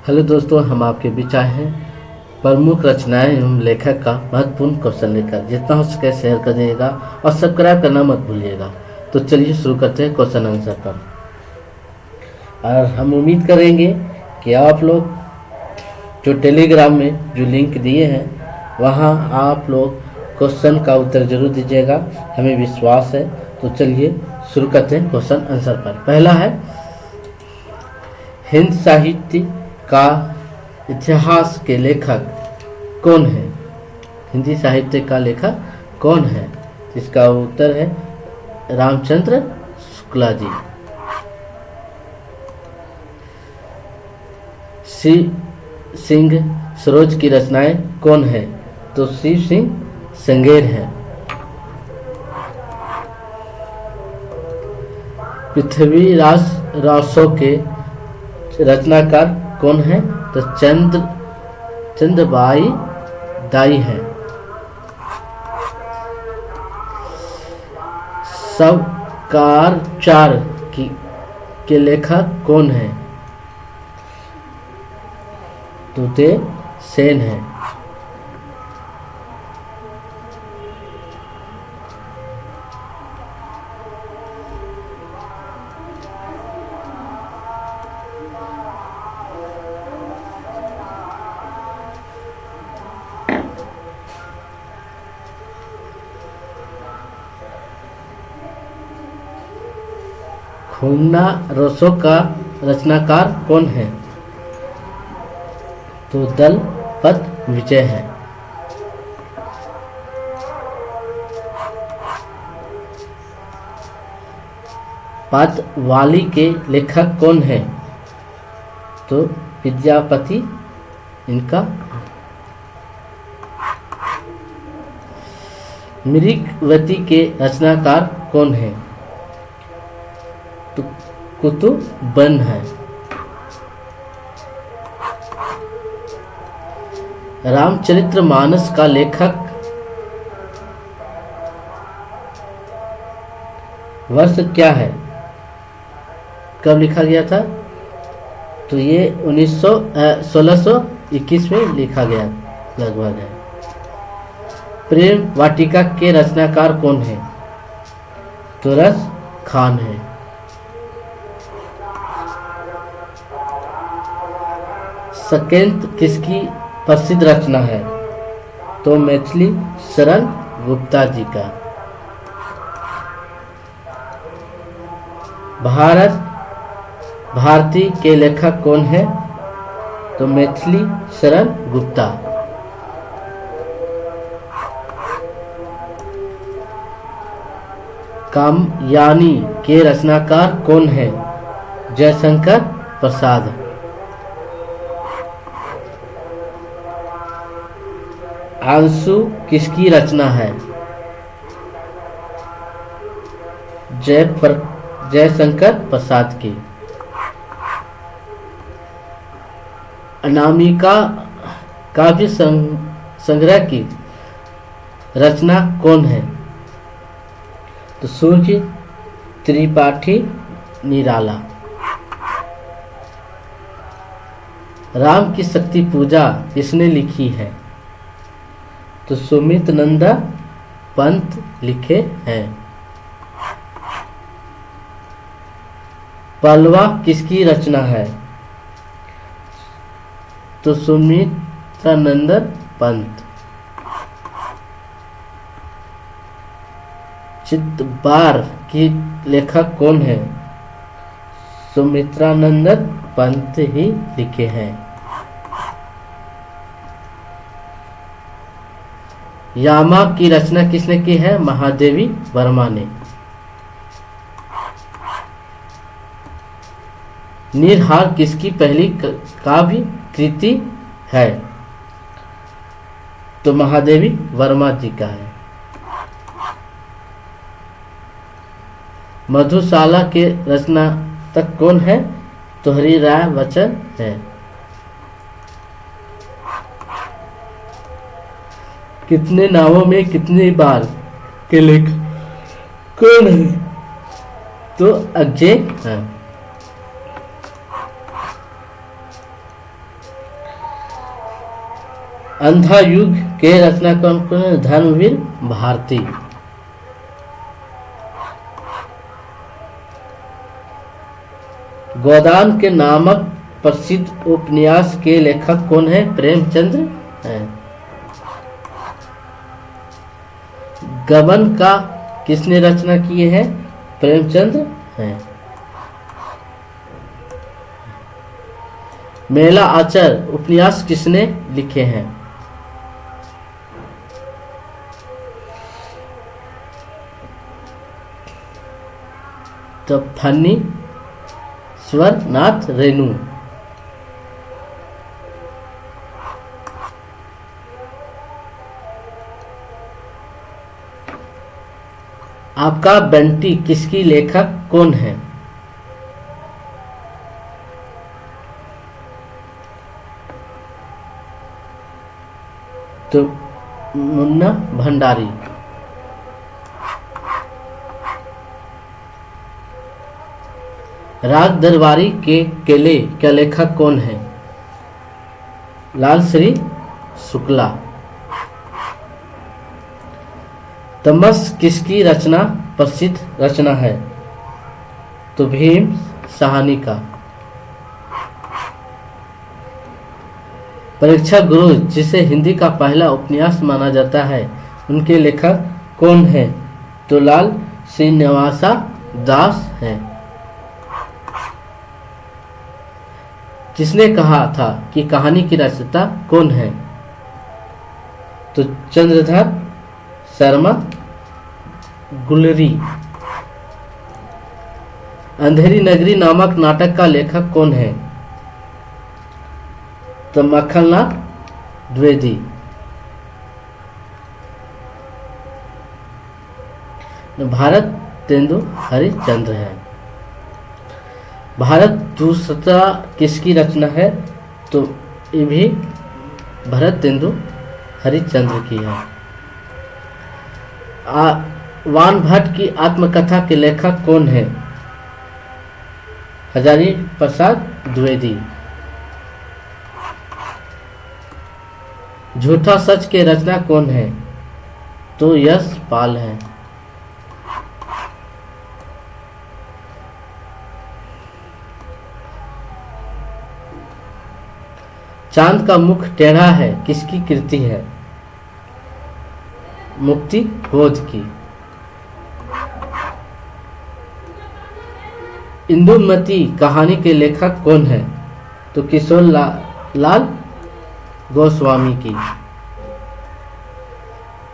Hello दोस्तों, हम आपके बीच आए हैं प्रमुख रचनाएं एवं लेखक का महत्वपूर्ण क्वेश्चन लेकर। जितना हो सके शेयर करिएगा और सब्सक्राइब करना मत भूलिएगा। तो चलिए शुरू करते हैं क्वेश्चन आंसर पर। और हम उम्मीद करेंगे कि आप लोग जो टेलीग्राम में जो लिंक दिए हैं वहां आप लोग क्वेश्चन का उत्तर जरूर दीजिएगा, हमें विश्वास है। तो चलिए शुरू करते हैं क्वेश्चन आंसर पर। पहला है, हिंद साहित्य का इतिहास के लेखक कौन है? हिंदी साहित्य का लेखक कौन है? इसका उत्तर है रामचंद्र शुक्ला जी। शिव सिंह सरोज की रचनाएं कौन है? तो शिव सिंह संगेर हैं। पृथ्वीराज रासो के रचनाकार कौन है? तो चंद्रबाई दाई हैं। सबकार चार के लेखक कौन है? तो ते सेन है। खूंना रसों का रचनाकार कौन है? तो दलपत विजय है। पद्मावली के लेखक कौन है? तो विद्यापति इनका। मृगवती के रचनाकार कौन है? तो कुतुबन है। रामचरितमानस का लेखक वर्ष क्या है? कब लिखा गया था? तो ये 1621 में लिखा गया लगभग है। प्रेम वाटिका के रचनाकार कौन है? तो रस खान है। सकेंत किसकी प्रसिद्ध रचना है? तो मैथिली शरण गुप्ता जी का। भारती के लेखक कौन है? तो मैथिली शरण गुप्ता। कामयानी के रचनाकार कौन है? जयशंकर प्रसाद। आंसू किसकी रचना है? जयशंकर प्रसाद की। अनामिका काव्य संग्रह की रचना कौन है? तो सूर्य त्रिपाठी निराला। राम की शक्ति पूजा किसने लिखी है? तो सुमित नंदा पंत लिखे हैं। पलवा किसकी रचना है? तो सुमित्रानंदन पंत। चितबार की लेखक कौन है? सुमित्रानंदन पंत ही लिखे हैं। यामा की रचना किसने की है? महादेवी वर्मा ने। नीरहार किसकी पहली काव्य कृति है? तो महादेवी वर्मा जी का है। मधुशाला के रचनाकार कौन है? तो हरिराय बच्चन है। कितने नावों में कितनी बार के लेखक कौन है? तो अजय है। अंधा युग के रचना कौन कौन है? धर्मवीर भारती। गोदान के नामक प्रसिद्ध उपन्यास के लेखक कौन है? प्रेमचंद्र है। गबन का किसने रचना किए हैं? प्रेमचंद्र हैं। मेला आचर उपन्यास किसने लिखे हैं? तो फन्नी स्वरनाथ रेणु। आपका बंटी किसकी लेखक कौन है? तो मुन्ना भंडारी। राग दरबारी के केले का लेखक कौन है? लाल श्री शुक्ला। तमस किसकी रचना प्रसिद्ध रचना है? तो भीम सहानी का। परीक्षा गुरु जिसे हिंदी का पहला उपन्यास माना जाता है, उनके लेखक कौन है? तो लाल श्रीनिवासा दास है। किसने कहा था कि कहानी की रचयिता कौन है? तो चंद्रधर शर्मा गुलरी। अंधेरी नगरी नामक नाटक का लेखक कौन है? तो मक्खनलाल द्विवेदी। भारत तेंदु हरिश्चंद्र है। भारत दूसरा किसकी रचना है? तो ये भी भरत तेंदु हरिश्चंद्र की है। वान भट्ट की आत्मकथा के लेखक कौन है? हजारी प्रसाद द्विवेदी। झूठा सच के रचना कौन है? तो यश पाल है। चांद का मुख टेढ़ा है किसकी कृति है? मुक्ति बोध की। इंदुमती कहानी के लेखक कौन है? तो किशोर लाल गोस्वामी की।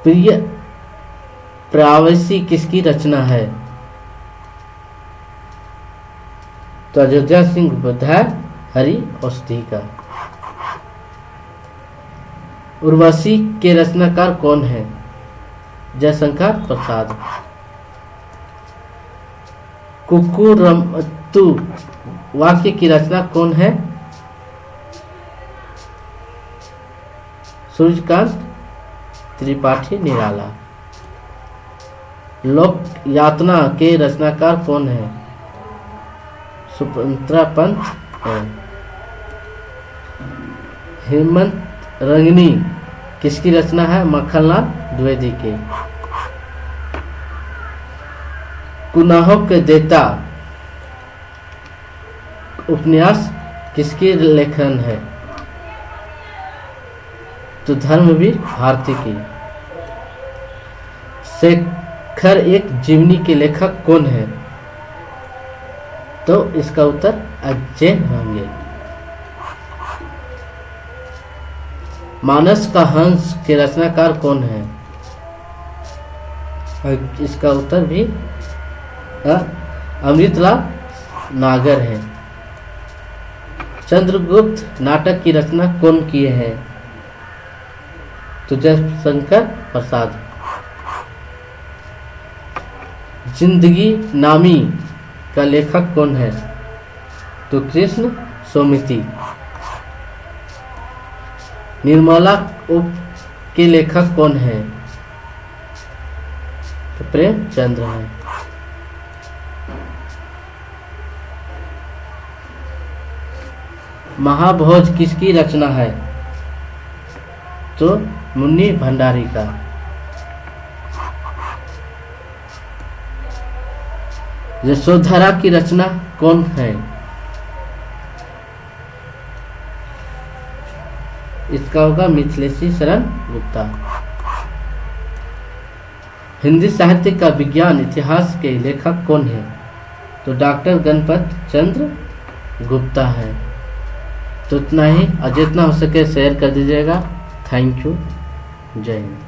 प्रिय प्रावसी किसकी रचना है? तो अयोध्या सिंह बधाय हरि औषधि का। उर्वशी के रचनाकार कौन है? जयशंकर प्रसाद। कुकुरमत्तु वाक्य की रचना कौन है? सूर्यकांत त्रिपाठी निराला। लोक यातना के रचनाकार कौन है? स्वतंत्र पंथ है। हेमंत रंगनी किसकी रचना है? मक्खनलाल द्विवेदी के। गुनाहों के देता उपन्यास किसकी लेखन है? तो धर्मवीर भारती की। शेखर एक जीवनी के लेखक कौन है? तो इसका उत्तर अजय होंगे। मानस का हंस के रचनाकार कौन है? इसका उत्तर भी अमृतलाल नागर है। चंद्रगुप्त नाटक की रचना कौन किए हैं? तो जयशंकर प्रसाद। जिंदगी नामी का लेखक कौन है? तो कृष्ण सोमिति। निर्मला उप के लेखक कौन है? तो प्रेमचंद्र है। महाभोज किसकी रचना है? तो मुन्नी भंडारी का। यशोधरा की रचना कौन है? इसका होगा मिथिलेशी शरण गुप्ता। हिंदी साहित्य का विज्ञान इतिहास के लेखक कौन है? तो डॉक्टर गणपत चंद्र गुप्ता है। तो इतना ही, और जितना हो सके शेयर कर दीजिएगा। Thank you. जय हिंद।